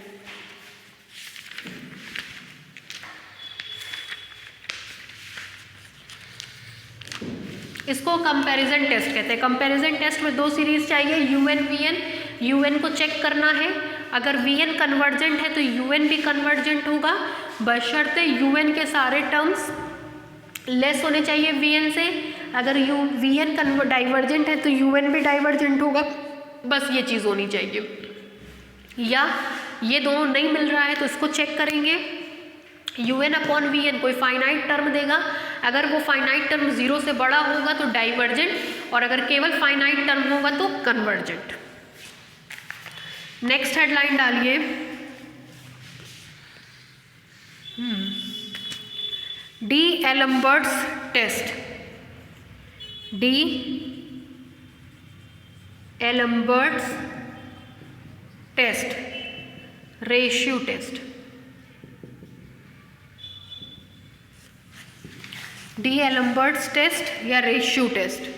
इसको कंपैरिजन टेस्ट कहते हैं। कंपैरिजन टेस्ट में दो सीरीज चाहिए, UN VN। UN को चेक करना है, अगर VN कन्वर्जेंट है तो UN भी कन्वर्जेंट होगा, बशर्ते UN के सारे टर्म्स लेस होने चाहिए VN से। अगर VN डाइवर्जेंट है तो UN भी डाइवर्जेंट होगा, बस ये चीज़ होनी चाहिए। या ये दोनों नहीं मिल रहा है तो इसको चेक करेंगे, UN अपॉन VN कोई फाइनाइट टर्म देगा, अगर वो फाइनाइट टर्म 0 से बड़ा होगा तो डाइवर्जेंट, और अगर केवल फाइनाइट टर्म होगा तो कन्वर्जेंट। नेक्स्ट हेडलाइन डालिए, D'Alembert's test, D'Alembert's test, ratio test, D'Alembert's test या रेशियो टेस्ट।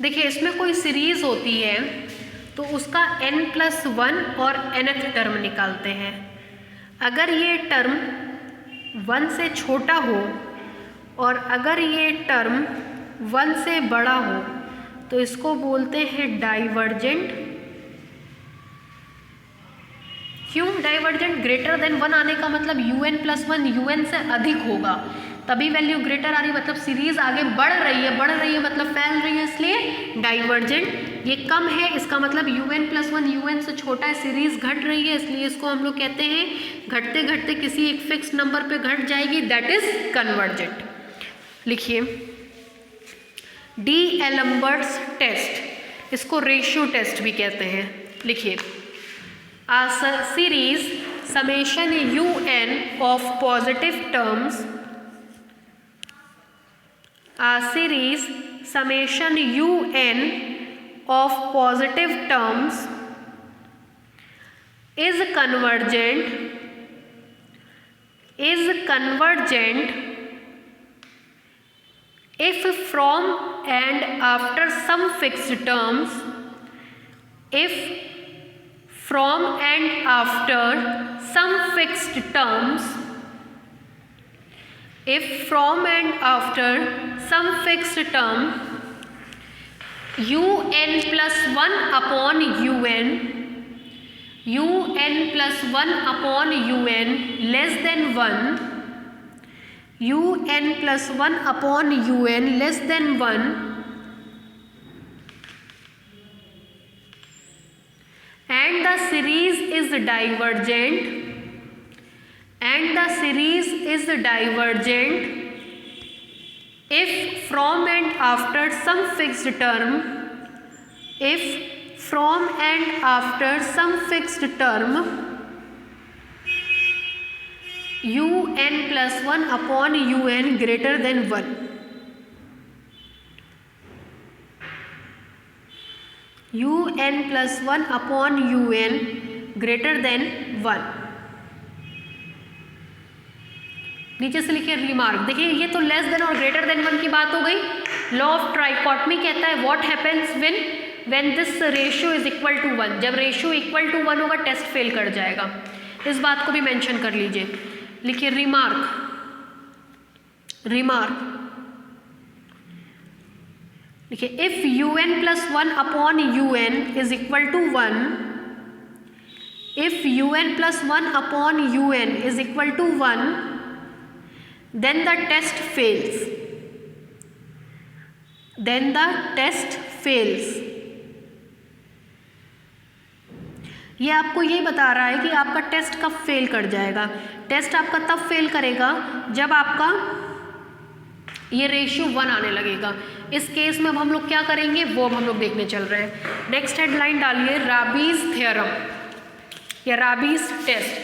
देखिए इसमें कोई सीरीज होती है तो उसका n+1 और nth टर्म निकालते हैं। अगर ये टर्म 1 से छोटा हो और अगर ये टर्म 1 से बड़ा हो तो इसको बोलते हैं डाइवर्जेंट। क्यों डाइवर्जेंट? ग्रेटर देन 1 आने का मतलब UN+1 UN से अधिक होगा, तभी वैल्यू ग्रेटर आ रही है, मतलब सीरीज आगे बढ़ रही है मतलब फैल रही है, इसलिए डाइवर्जेंट। ये कम है, इसका मतलब un+1 un से छोटा है, सीरीज घट रही है, इसलिए इसको हम लोग कहते हैं घटते घटते किसी एक फिक्स नंबर पे घट जाएगी, दैट इज कन्वर्जेंट। लिखिए डी-एलम्बर्ट्स टेस्ट, इसको रेशियो टेस्ट भी कहते हैं। लिखिए series summation un of positive terms, series summation un of positive terms is convergent if from and after some fixed terms, if from and after some fixed terms, if from and after some fixed term un+1 upon un, un+1 upon un less than 1, un+1 upon un less than 1, and the series is divergent, if from and after some fixed term, if from and after some fixed term un+1 upon un greater than 1, un+1 upon un greater than 1। नीचे से लिखिए remark. देखिए ये तो less than और greater than 1 की बात हो गई। लॉ ऑफ ट्राइकॉटमी कहता है what happens when this ratio is equal to 1, जब रेशियो इक्वल टू 1 होगा टेस्ट फेल कर जाएगा। इस बात को भी मेंशन कर लीजिए। लिखिए रिमार्क लिखिए if un+1 upon un is equal to 1, if un+1 upon un is equal to 1, then the test fails, ये आपको ये बता रहा है कि आपका टेस्ट कब फेल कर जाएगा। टेस्ट आपका तब फेल करेगा जब आपका ये रेशियो 1 आने लगेगा। इस केस में अब हम लोग क्या करेंगे वो अब हम लोग देखने चल रहे हैं। नेक्स्ट हेडलाइन डालिए राबीज थ्योरम या राबीज टेस्ट।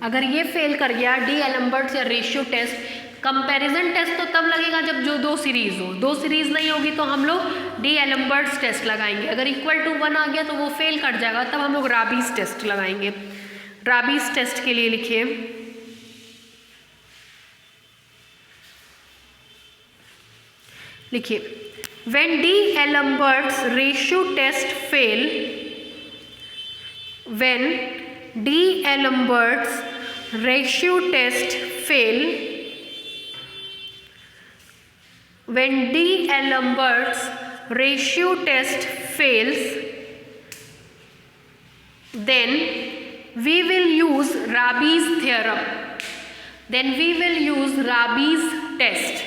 अगर ये फेल कर गया डी-एलम्बर्ट्स या रेशियो टेस्ट, कंपैरिजन टेस्ट तो तब लगेगा जब जो दो सीरीज हो, दो सीरीज नहीं होगी तो हम लोग डी-एलम्बर्ट्स टेस्ट लगाएंगे। अगर इक्वल टू 1 आ गया तो वो फेल कर जाएगा, तब हम लोग राबीज टेस्ट लगाएंगे। राबीज टेस्ट के लिए लिखिए when D-Albert's ratio test fail, when D-Albert's ratio test fail, when D-Albert's ratio test fails, then we will use Rabi's theorem, then we will use Rabi's test,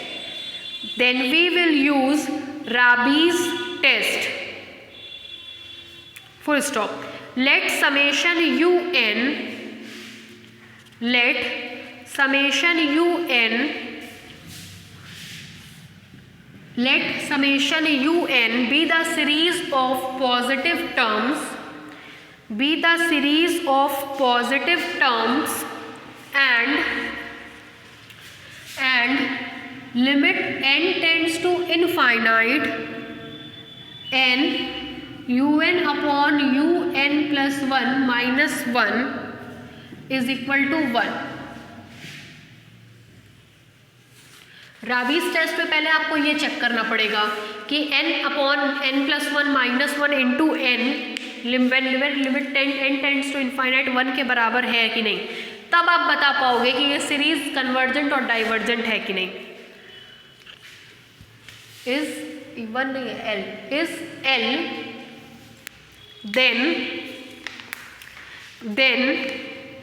then we will use Rabi's test, full stop. Let summation un be the series of positive terms, and limit n tends to infinite, n un upon un+1 minus 1 is equal to 1। Raabe's test में पहले आपको ये check करना पड़ेगा कि n upon n+1 minus 1 into n limit n tends to infinite 1 के बराबर है कि नहीं, तब आप बता पाओगे कि ये सीरीज कन्वर्जेंट और डाइवर्जेंट है कि नहीं। इज वन नहीं है L, is L then then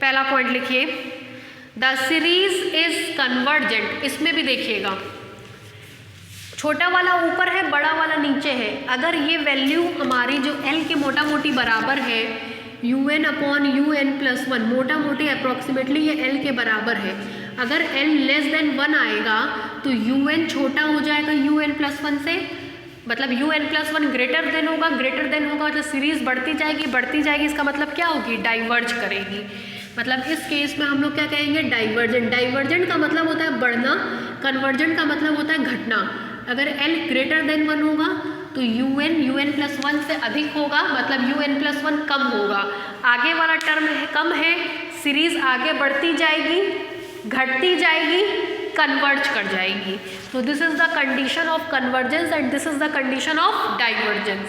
पहला पॉइंट लिखिए, द सीरीज इज कन्वर्जेंट। इसमें भी देखिएगा, छोटा वाला ऊपर है, बड़ा वाला नीचे है। अगर ये वैल्यू हमारी जो l के मोटा मोटी बराबर है un अपॉन un+1, मोटा मोटी अप्रॉक्सीमेटली ये l के बराबर है। अगर l लेस देन 1 आएगा तो un छोटा हो जाएगा un+1 से, मतलब un+1 ग्रेटर देन होगा मतलब सीरीज बढ़ती जाएगी, इसका मतलब क्या होगी, डाइवर्ज करेगी। मतलब इस केस में हम लोग क्या कहेंगे, डाइवर्जेंट का मतलब होता है बढ़ना, कन्वर्जेंट का मतलब होता है घटना। अगर l ग्रेटर देन 1 होगा तो un+1 से अधिक होगा, मतलब un+1 कम होगा। आगे वाला टर्म है कम है, सीरीज आगे बढ़ती जाएगी, घटती जाएगी, कन्वर्ज कर जाएगी। तो this is the condition of convergence and this is the condition of divergence.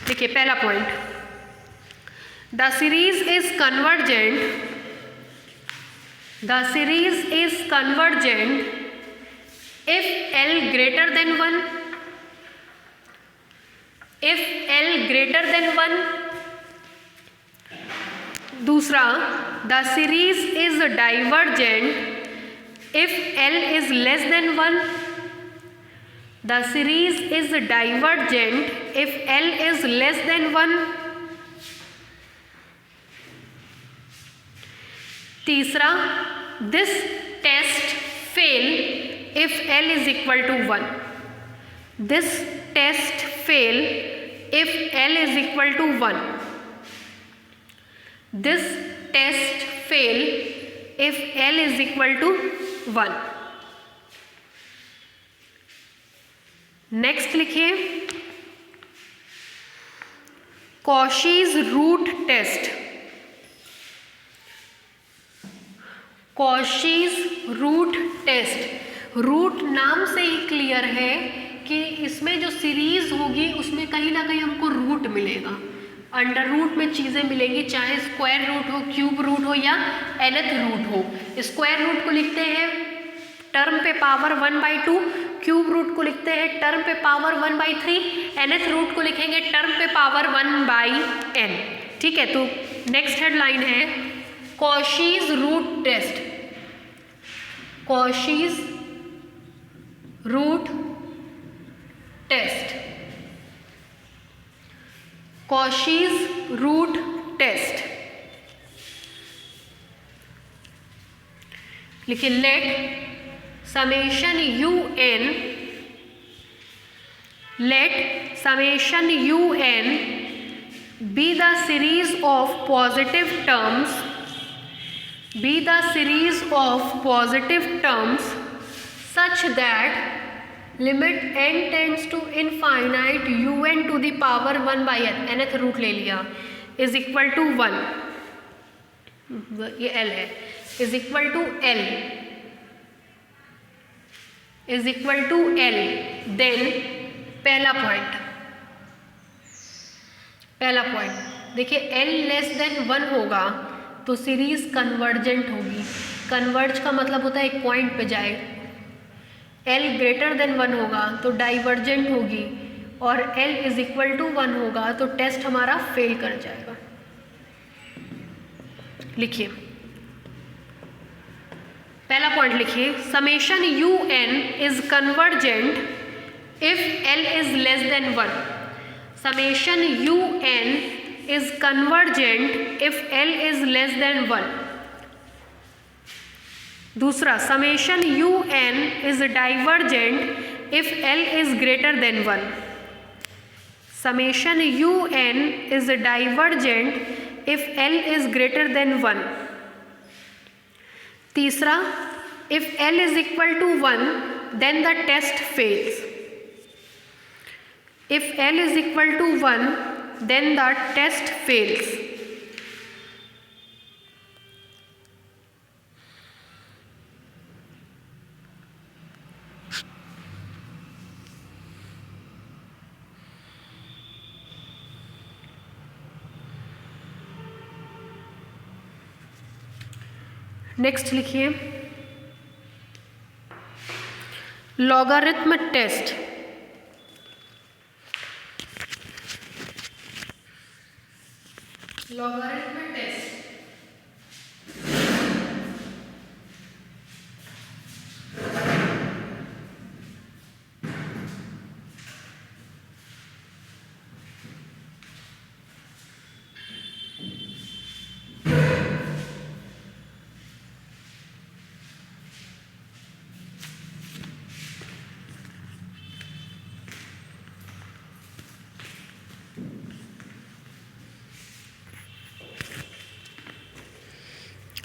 देखिए पहला point, the series is convergent, the series is convergent if l greater than 1, if l greater than 1। दूसरा, the series is divergent if l is less than 1, the series is divergent if l is less than 1। तीसरा, this test fail if l is equal to 1, this test fail if l is equal to 1, this test fail if l is equal to 1। Next लिखिए, Cauchy's root test, Cauchy's root test. Root नाम से ही clear है कि इसमें जो series होगी उसमें कहीं ना कहीं हमको रूट मिलेगा, अंडर रूट में चीज़ें मिलेंगी, चाहे स्क्वायर रूट हो, क्यूब रूट हो या nth रूट हो। स्क्वायर रूट को लिखते हैं टर्म पे पावर 1/2, क्यूब रूट को लिखते हैं टर्म पे पावर 1/3, nth रूट को लिखेंगे टर्म पे पावर 1/n। ठीक है, तो नेक्स्ट हेडलाइन है Cauchy's root test, Cauchy's root test, Cauchy's root test. लिखिए, let summation un, let summation un be the series of positive terms, be the series of positive terms such that limit n tends to infinite un to the power 1/n, nth root ले लिया, is equal to 1, ये l है, is equal to l, is equal to l। Then पहला point देखिए, l less than 1 होगा तो series convergent होगी। Converge का मतलब होता है एक पॉइंट पे जाए। l ग्रेटर देन 1 होगा तो डाइवर्जेंट होगी, और l इज इक्वल टू 1 होगा तो टेस्ट हमारा फेल कर जाएगा। लिखिए, पहला पॉइंट लिखिए, summation un is convergent if l is less than 1, summation un is convergent if l is less than 1। दूसरा, summation un is divergent if l is greater than 1, summation un is divergent if l is greater than 1। तीसरा, if l is equal to 1 then the test fails, if l is equal to 1 then the test fails। Next लिखिए, logarithm test, logarithm test.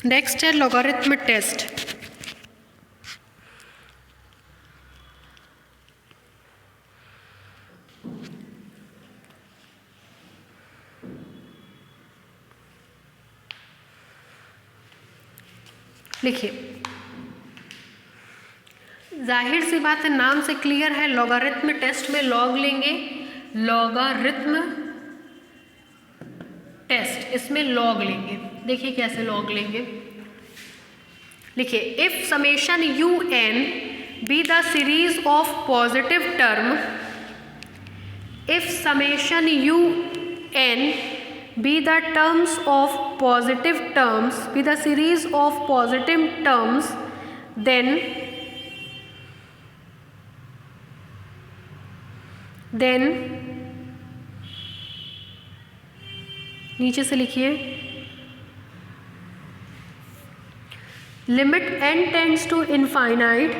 Next है logarithm test. लिखिए, जाहिर सी बात है, नाम से क्लियर है, लॉगरिथम टेस्ट में लॉग लेंगे, लॉगरिथम टेस्ट इसमें लॉग लेंगे। देखिए कैसे लॉग लेंगे, लिखिए if summation u n be the series of positive term, if summation u n be the terms of positive terms, be the series of positive terms, then नीचे से लिखिए, limit n tends to infinite,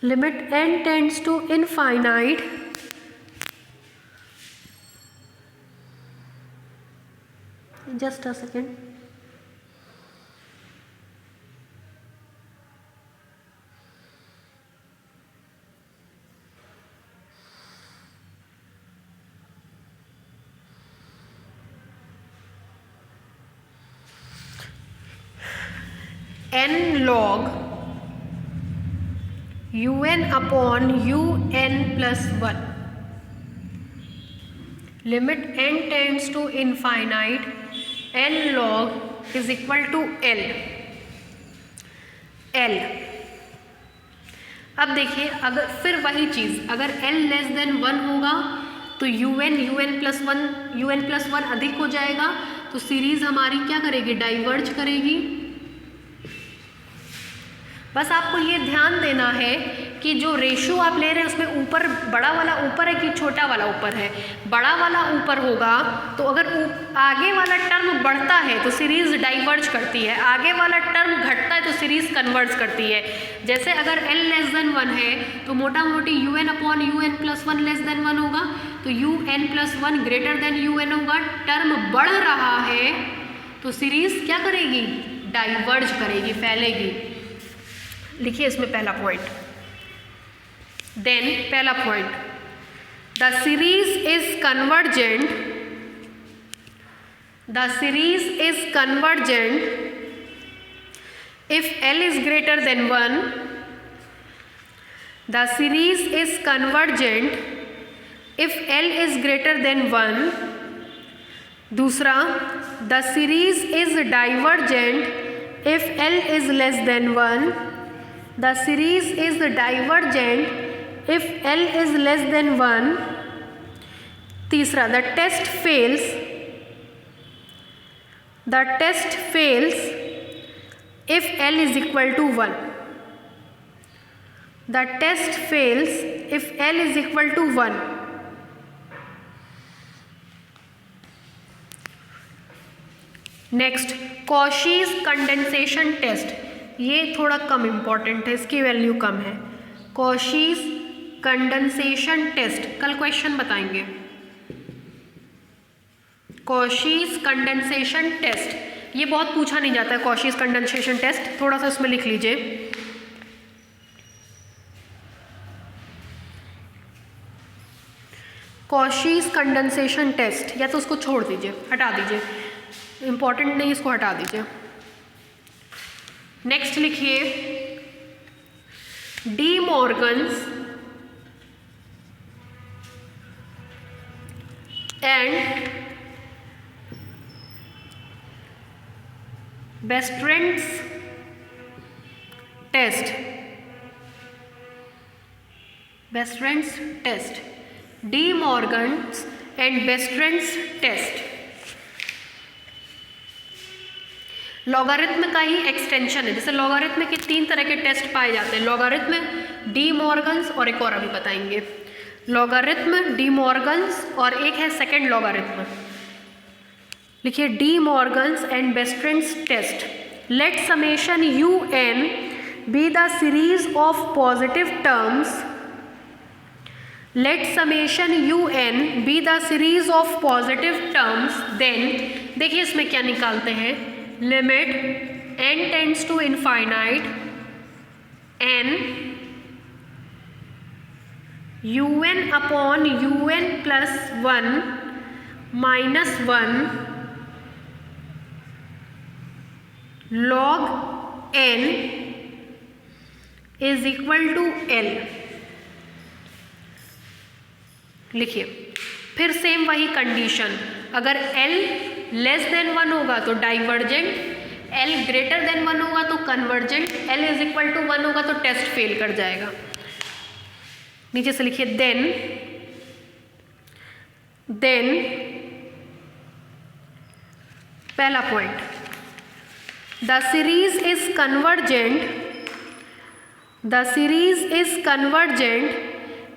limit n tends to infinite, just a second, n log un upon un plus 1, limit n tends to infinite, n log is equal to l। अब देखिए, अगर फिर वही चीज़, अगर l less than 1 होगा तो un plus one अधिक हो जाएगा, तो सीरीज हमारी क्या करेगी, डाइवर्ज करेगी। बस आपको ये ध्यान देना है कि जो रेशो आप ले रहे हैं उसमें ऊपर बड़ा वाला ऊपर है कि छोटा वाला ऊपर है। बड़ा वाला ऊपर होगा तो अगर आगे वाला टर्म बढ़ता है तो सीरीज डाइवर्ज करती है, आगे वाला टर्म घटता है तो सीरीज कन्वर्ज करती है। जैसे अगर l लेस देन 1 है तो मोटा मोटी un upon un plus 1 less than 1 होगा, तो un plus 1 greater than un होगा। टर्म बढ़ रहा है तो सीरीज क्या करेगी, डाइवर्ज करेगी, फैलेगी। लिखिए इसमें पहला पॉइंट, देन पहला point, the series is convergent, the series is convergent if l is greater than 1, the series is convergent if l is greater than 1। दूसरा, the series is divergent if l is less than 1, the series is divergent if l is less than 1। तीसरा, the test fails if l is equal to 1, the test fails if l is equal to 1। Next, Cauchy's condensation test, ये थोड़ा कम important है, इसकी value कम है। Cauchy's condensation test, कल question बताएंगे। कॉशीज कंडेंसेशन टेस्ट, ये बहुत पूछा नहीं जाता है। कॉशीज कंडेंसेशन टेस्ट थोड़ा सा इसमें लिख लीजिए। कॉशीज कंडेंसेशन टेस्ट, या तो उसको छोड़ दीजिए, हटा दीजिए, इम्पॉर्टेंट नहीं, इसको हटा दीजिए। नेक्स्ट लिखिए, De Morgan's and Bertrand's test, Bertrand's test, De Morgan's and Bertrand's test logarithm का ही एक्सटेंशन है। जैसे लॉगरिथम के 3 तरह के टेस्ट पाए जाते हैं, लॉगरिथम, डी मॉर्गन्स और एक और अभी बताएंगे। लॉगरिथम, डी मॉर्गन्स और एक है सेकंड लॉगरिथम। लिखिए, De Morgan's and Bertrand's test. Let summation u n be the series of positive terms, let summation un be the series of positive terms, then देखिए इसमें क्या निकालते हैं, limit n tends to infinite n un upon un plus 1 minus 1 log n is equal to l। लिखिए फिर same वही condition, अगर l less than 1 होगा तो डाइवर्जेंट, l ग्रेटर देन 1 होगा तो convergent, l is equal to 1 होगा तो टेस्ट फेल कर जाएगा। नीचे से लिखिए देन पहला point, the series is convergent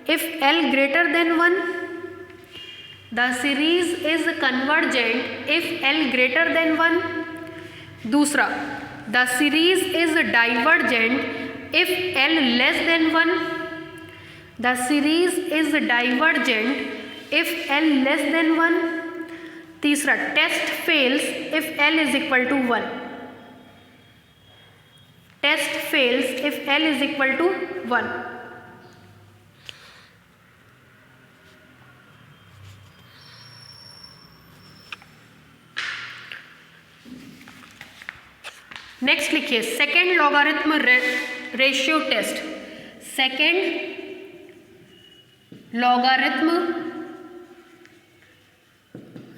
if l greater than 1, the series is convergent if l greater than 1। दूसरा, the series is divergent if l less than 1, the series is divergent if l less than 1। तीसरा, test fails if l is equal to 1, test fails if l is equal to 1। Next लिखिए second logarithm ratio test, second logarithm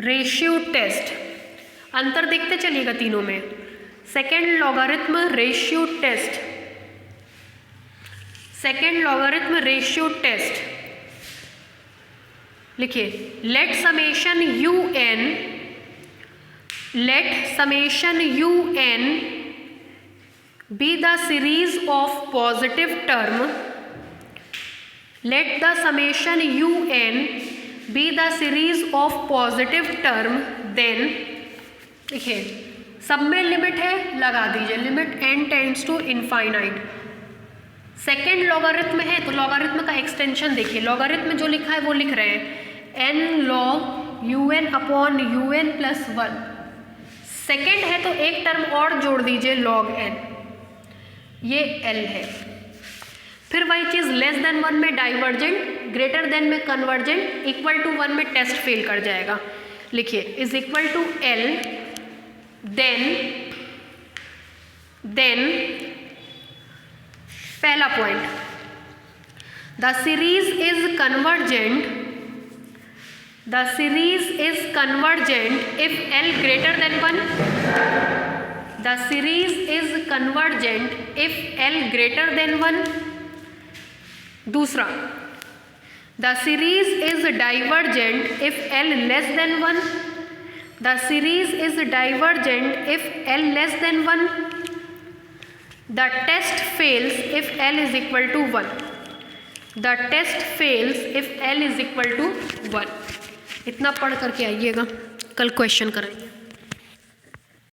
ratio test, अंतर देखते चलिएगा तीनों में। Second logarithm ratio test, second logarithm ratio test लिखिए, let summation u n be the series of positive term, let the summation un be the series of positive term, then देखिए सब में limit है, लगा दीजिए limit n tends to infinite. Second logarithm है तो logarithm का एक्सटेंशन देखिए, लॉगरिथम जो लिखा है वो लिख रहे हैं n log un upon un plus 1। Second है तो एक टर्म और जोड़ दीजिए log n, ये l है। फिर वही चीज़ लेस देन 1 में डाइवर्जेंट, ग्रेटर देन में कन्वर्जेंट, इक्वल टू 1 में टेस्ट फेल कर जाएगा। लिखिए is equal to l, then पहला point, the series is convergent if l greater than 1, the series is convergent if l greater than 1। दूसरा, the series is divergent if l less than 1, the series is divergent if l less than 1, the test fails if l is equal to 1, the test fails if l is equal to 1। इतना पढ़ करके आइएगा, कल question कराएंगे।